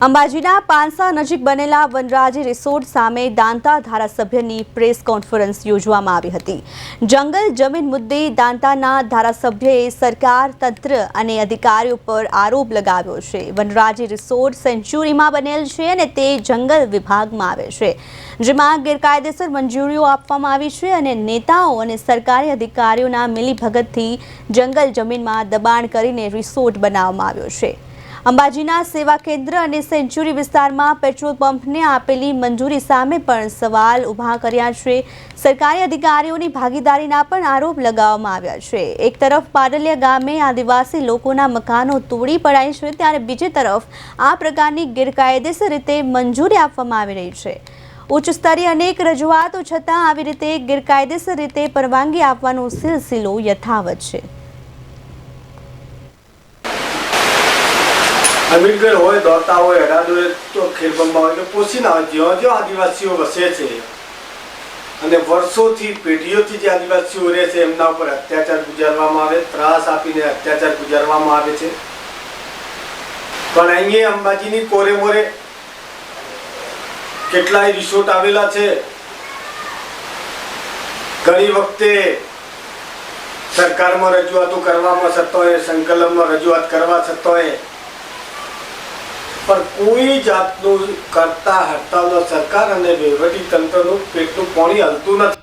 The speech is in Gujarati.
અંબાજીના પાંસા નજીક બનેલા વનરાજી રિસોર્ટ સામે દાંતા ધારાસભ્યની પ્રેસ કોન્ફરન્સ યોજવામાં આવી હતી। જંગલ જમીન મુદ્દે દાંતાના ધારાસભ્યએ સરકાર, તંત્ર અને અધિકારીઓ પર આરોપ લગાવ્યો છે। વનરાજી રિસોર્ટ સેન્ચ્યુરીમાં બનેલ છે અને તે જંગલ વિભાગમાં આવે છે, જેમાં ગેરકાયદેસર મંજૂરીઓ આપવામાં આવી છે અને નેતાઓ અને સરકારી અધિકારીઓના મિલીભગતથી જંગલ જમીનમાં દબાણ કરીને રિસોર્ટ બનાવવામાં આવ્યો છે। અંબાજીના સેવા કેન્દ્ર અને સેન્ચ્યુરી વિસ્તારમાં પેટ્રોલ પંપને આપેલી મંજૂરી સામે પણ સવાલ ઊભા કર્યા છે। સરકારી અધિકારીઓની ભાગીદારીના પણ આરોપ લગાવવામાં આવ્યા છે। એક તરફ પાડલિયા ગામે આદિવાસી લોકોના મકાનો તોડી પડાય છે, ત્યારે બીજી તરફ આ પ્રકારની ગેરકાયદેસર રીતે મંજૂરી આપવામાં આવી રહી છે। ઉચ્ચ સ્તરીય અનેક રજૂઆતો છતાં આવી રીતે ગેરકાયદેસર રીતે પરવાનગી આપવાનો સિલસિલો યથાવત છે। અમીરગઢ હોય, દોતા હોય, હડાદ હોય તો ખેલબંબા હોય, પોષીને આવે જ્યાં જ્યાં આદિવાસીઓ વસે છે અને વર્ષોથી પેઢીઓથી જે આદિવાસીઓ રહે છે એમના ઉપર અત્યાચાર ગુજારવામાં આવે, ત્રાસ આપીને અત્યાચાર ગુજારવામાં આવે છે। પણ અહીંયા અંબાજીની કોરે મોરે કેટલાય રિસોર્ટ આવેલા છે। ઘણી વખતે સરકારમાં રજૂઆતો કરવામાં છતાંય, સંકલનમાં રજૂઆત કરવા છતાંય પણ કોઈ જાતનું કરતા હડતાલનો સરકાર અને વહીવટી તંત્રનું પેટનું પાણી હલતું નથી।